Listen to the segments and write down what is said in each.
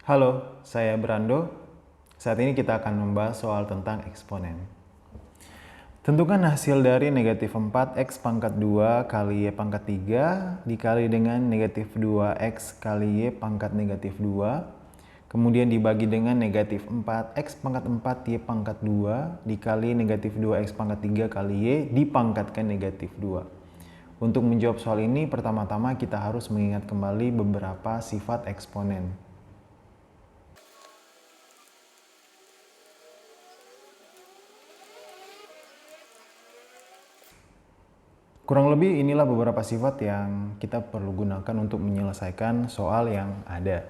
Halo, saya Brando. Saat ini kita akan membahas soal tentang eksponen. Tentukan hasil dari negatif 4x pangkat 2 kali y pangkat 3 dikali dengan negatif 2x kali y pangkat negatif 2, kemudian dibagi dengan negatif 4x pangkat 4 y pangkat 2 dikali negatif 2x pangkat 3 kali y dipangkatkan negatif 2. Untuk menjawab soal ini, pertama-tama kita harus mengingat kembali beberapa sifat eksponen. Kurang lebih inilah beberapa sifat yang kita perlu gunakan untuk menyelesaikan soal yang ada.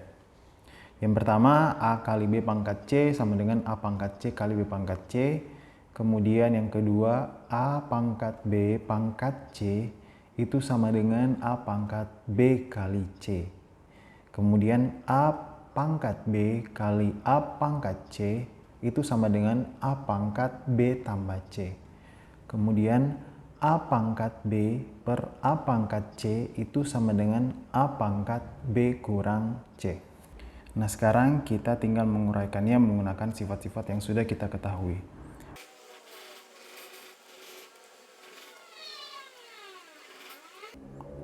Yang pertama, A kali B pangkat C sama dengan A pangkat C kali B pangkat C. Kemudian yang kedua, A pangkat B pangkat C itu sama dengan A pangkat B kali C. Kemudian A pangkat B kali A pangkat C itu sama dengan A pangkat B tambah C. Kemudian A pangkat B per A pangkat C itu sama dengan A pangkat B kurang C. Nah, sekarang kita tinggal menguraikannya menggunakan sifat-sifat yang sudah kita ketahui.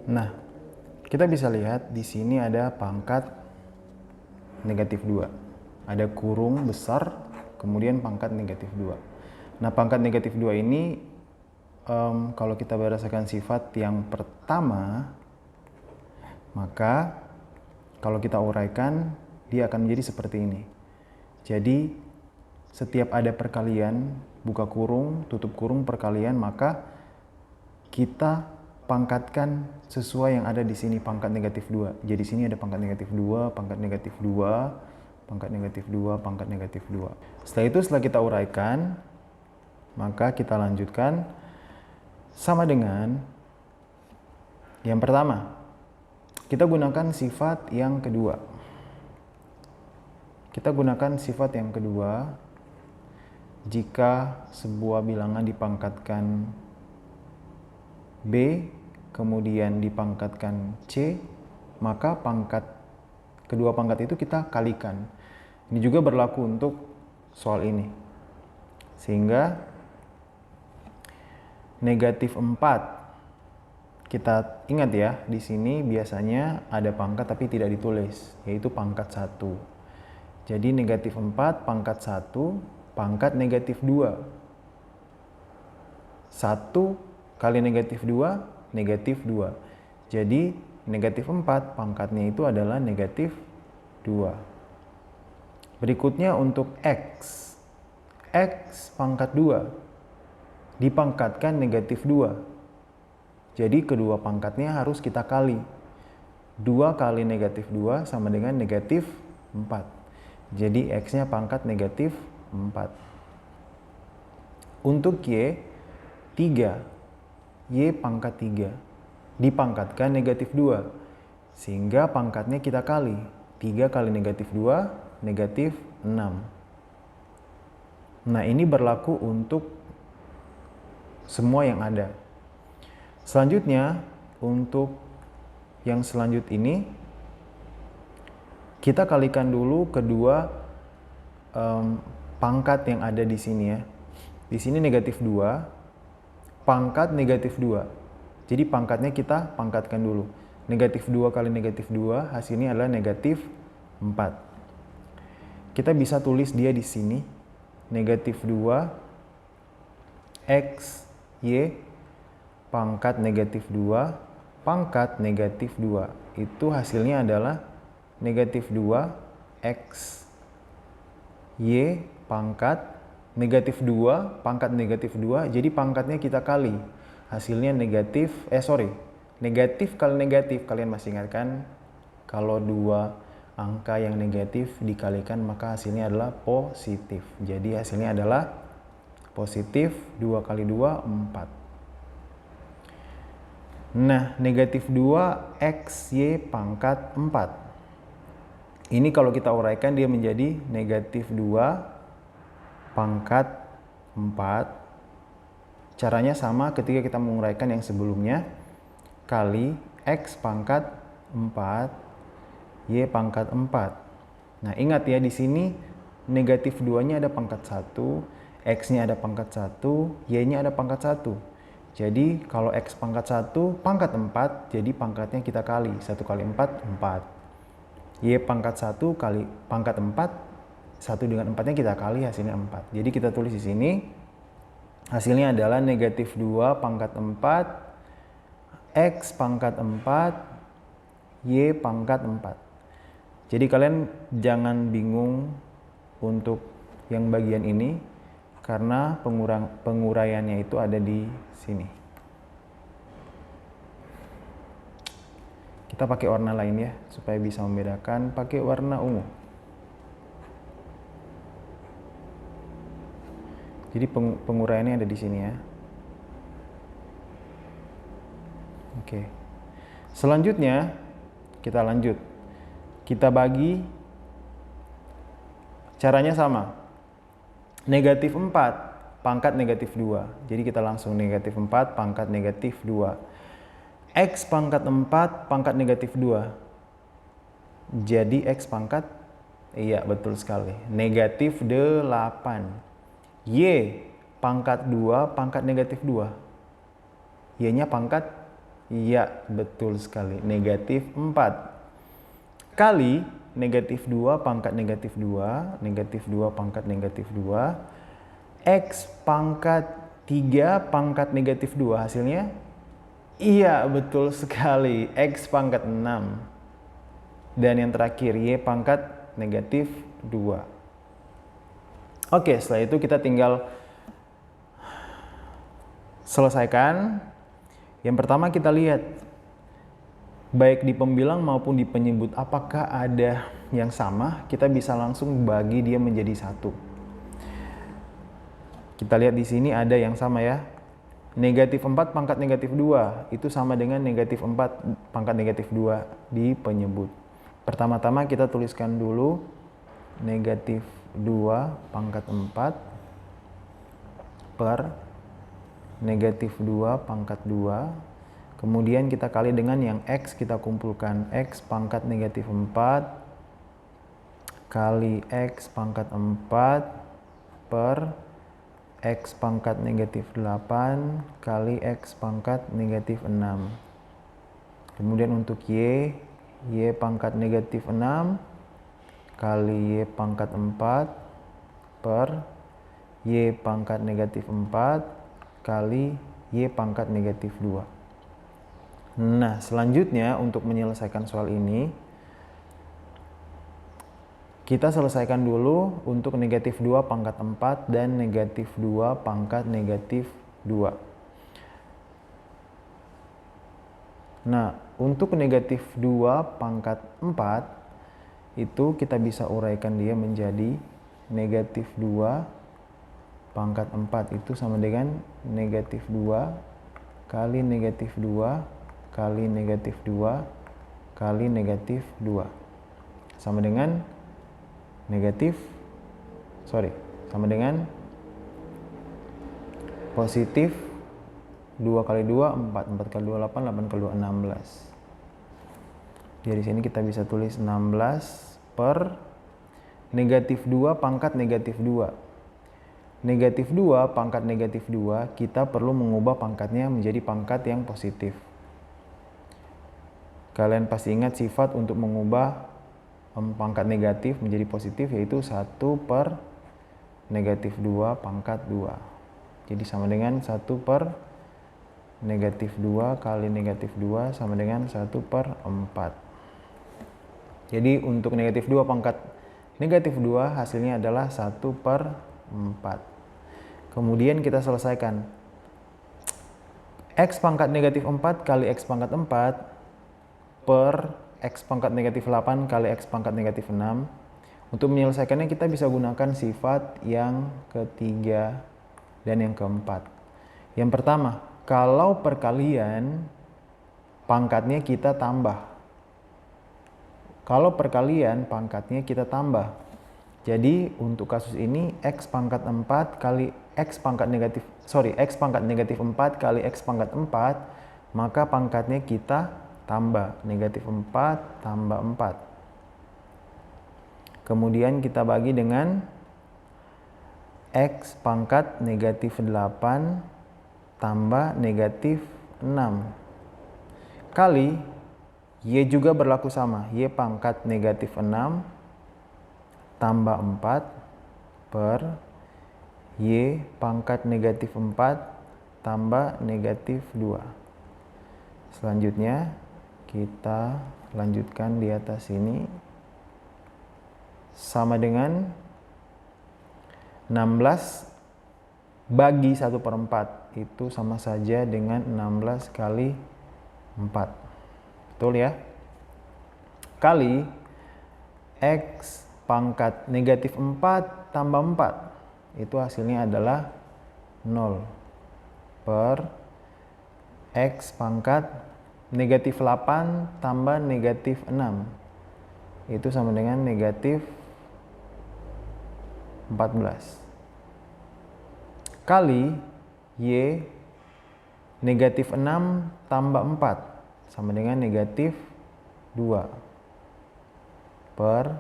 Nah, kita bisa lihat di sini ada pangkat negatif 2. Ada kurung besar, kemudian pangkat negatif 2. Nah, pangkat negatif 2 ini kalau kita berdasarkan sifat yang pertama, maka kalau kita uraikan, dia akan menjadi seperti ini. Jadi, setiap ada perkalian, buka kurung, tutup kurung, perkalian, maka kita pangkatkan sesuai yang ada di sini, pangkat negatif 2. Jadi, sini ada pangkat negatif 2, pangkat negatif 2, pangkat negatif 2, pangkat negatif 2. Setelah itu, setelah kita uraikan, maka kita lanjutkan sama dengan yang pertama. Kita gunakan sifat yang kedua. Kita gunakan sifat yang kedua jika sebuah bilangan dipangkatkan B, kemudian dipangkatkan C, maka kedua pangkat itu kita kalikan. Ini juga berlaku untuk soal ini. Sehingga negatif 4, kita ingat ya, di sini biasanya ada pangkat tapi tidak ditulis, yaitu pangkat 1. Jadi negatif 4 pangkat 1, pangkat negatif 2. 1 kali negatif 2, negatif 2. Jadi negatif 4 pangkatnya itu adalah negatif 2. Berikutnya untuk X. X pangkat 2. Dipangkatkan negatif 2. Jadi kedua pangkatnya harus kita kali. 2 kali negatif 2 sama dengan negatif 4. Jadi X-nya pangkat negatif 4. Untuk Y, 3. Y pangkat 3. Dipangkatkan negatif 2. Sehingga pangkatnya kita kali. 3 kali negatif 2, negatif 6. Nah, ini berlaku untuk semua yang ada. Selanjutnya, untuk yang selanjutnya ini, kita kalikan dulu kedua pangkat yang ada di sini ya. Di sini negatif 2, pangkat negatif 2. Jadi pangkatnya kita pangkatkan dulu. Negatif 2 kali negatif 2, hasilnya adalah negatif 4. Kita bisa tulis dia di sini, negatif 2 X Y pangkat negatif 2 pangkat negatif 2. Itu hasilnya adalah negatif 2 X Y pangkat negatif 2 pangkat negatif 2. Jadi pangkatnya kita kali. Hasilnya negatif kali negatif. Kalian masih ingat kan? Kalau dua angka yang negatif dikalikan maka hasilnya adalah positif. Jadi hasilnya adalah positif 2 kali 2, 4. Nah, negatif 2 XY pangkat 4. Ini kalau kita uraikan dia menjadi negatif 2 pangkat 4. Caranya sama ketika kita menguraikan yang sebelumnya. Kali X pangkat 4, Y pangkat 4. Nah, ingat ya, di sini negatif 2-nya ada pangkat 1, X-nya ada pangkat 1, Y-nya ada pangkat 1. Jadi, kalau X pangkat 1, pangkat 4, jadi pangkatnya kita kali. 1 kali 4, 4. Y pangkat 1 kali pangkat 4, 1 dengan 4-nya kita kali, hasilnya 4. Jadi, kita tulis di sini, hasilnya adalah negatif 2 pangkat 4, X pangkat 4, Y pangkat 4. Jadi kalian jangan bingung untuk yang bagian ini, karena penguraiannya itu ada di sini. Kita pakai warna lain ya, supaya bisa membedakan. Pakai warna ungu. Jadi penguraiannya ada di sini ya. Oke. Selanjutnya kita lanjut. Kita bagi, caranya sama. Negatif 4 pangkat negatif 2. Jadi kita langsung negatif 4 pangkat negatif 2. X pangkat 4 pangkat negatif 2. Jadi X pangkat, iya betul sekali, negatif 8. Y pangkat 2 pangkat negatif 2. Y-nya pangkat, iya betul sekali, negatif 4. Kali negatif 2 pangkat negatif 2, negatif 2 pangkat negatif 2, X pangkat 3 pangkat negatif 2, hasilnya? Iya, betul sekali, X pangkat 6. Dan yang terakhir, Y pangkat negatif 2. Oke, setelah itu kita tinggal selesaikan. Yang pertama kita lihat, baik di pembilang maupun di penyebut, apakah ada yang sama. Kita bisa langsung bagi dia menjadi satu. Kita lihat di sini ada yang sama ya. Negatif 4 pangkat negatif 2 itu sama dengan negatif 4 pangkat negatif 2 di penyebut. Pertama-tama kita tuliskan dulu negatif 2 pangkat 4 per negatif 2 pangkat 2. Kemudian kita kali dengan yang X, kita kumpulkan X pangkat negatif 4 kali X pangkat 4 per X pangkat negatif 8 kali X pangkat negatif 6. Kemudian untuk Y pangkat negatif 6 kali Y pangkat 4 per Y pangkat negatif 4 kali Y pangkat negatif 2. Nah, selanjutnya untuk menyelesaikan soal ini, kita selesaikan dulu untuk negatif 2 pangkat 4 dan negatif 2 pangkat negatif 2. Nah, untuk negatif 2 pangkat 4, itu kita bisa uraikan dia menjadi negatif 2 pangkat 4 itu sama dengan negatif 2 kali negatif 2 kali negatif 2 kali negatif 2 sama dengan positif 2 kali 2 4, 4 kali 2 8, 8 kali 2 16. Jadi sini kita bisa tulis 16 per negatif 2 pangkat negatif 2. Negatif 2 pangkat negatif 2, kita perlu mengubah pangkatnya menjadi pangkat yang positif. Kalian pasti ingat sifat untuk mengubah pangkat negatif menjadi positif, yaitu 1 per negatif 2 pangkat 2. Jadi sama dengan 1 per negatif 2 kali negatif 2 sama dengan 1 per 4. Jadi untuk negatif 2 pangkat negatif 2 hasilnya adalah 1 per 4. Kemudian kita selesaikan. X pangkat negatif 4 kali X pangkat 4 per X pangkat negatif 8 kali X pangkat negatif 6. Untuk menyelesaikannya kita bisa gunakan sifat yang ketiga dan yang keempat. Yang pertama, kalau perkalian pangkatnya kita tambah. Kalau perkalian pangkatnya kita tambah. Jadi untuk kasus ini X pangkat 4 kali X pangkat negatif X pangkat negatif 4 kali X pangkat 4, maka pangkatnya kita tambah negatif 4 tambah 4. Kemudian kita bagi dengan X pangkat negatif 8 tambah negatif 6 kali Y juga berlaku sama, Y pangkat negatif 6 tambah 4 per Y pangkat negatif 4 tambah negatif 2. Selanjutnya kita lanjutkan di atas ini, sama dengan 16 bagi 1/4 itu sama saja dengan 16 kali 4. Betul ya? Kali X pangkat negatif 4 tambah 4 itu hasilnya adalah 0 per X pangkat negatif 8 tambah negatif 6 itu sama dengan negatif 14 kali Y negatif 6 tambah 4 sama dengan negatif 2 per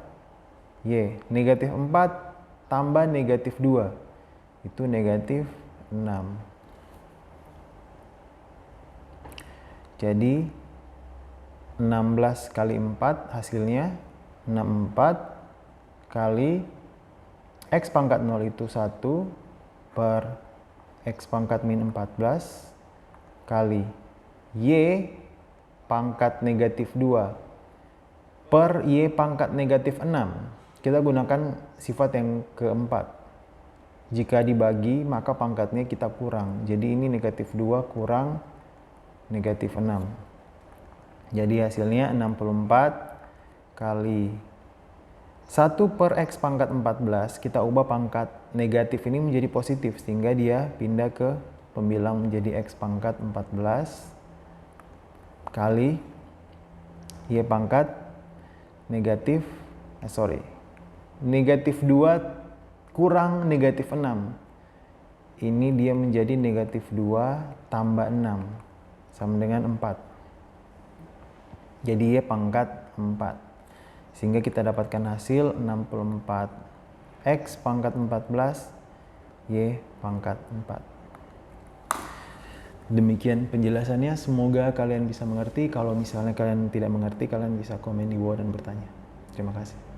Y negatif 4 tambah negatif 2 itu negatif 6. Jadi 16 kali 4 hasilnya 64 kali X pangkat 0 itu 1 per X pangkat min 14 kali Y pangkat negatif 2 per Y pangkat negatif 6. Kita gunakan sifat yang keempat. Jika dibagi maka pangkatnya kita kurang. Jadi ini negatif 2 kurang negatif 6. Jadi hasilnya 64 kali 1 per X pangkat 14, kita ubah pangkat negatif ini menjadi positif sehingga dia pindah ke pembilang menjadi X pangkat 14 kali Y pangkat negatif negatif 2 kurang negatif 6. Ini dia menjadi negatif 2 tambah 6 sama dengan 4. Jadi Y pangkat 4. Sehingga kita dapatkan hasil 64 X pangkat 14 Y pangkat 4. Demikian penjelasannya, semoga kalian bisa mengerti. Kalau misalnya kalian tidak mengerti, kalian bisa komen di bawah dan bertanya. Terima kasih.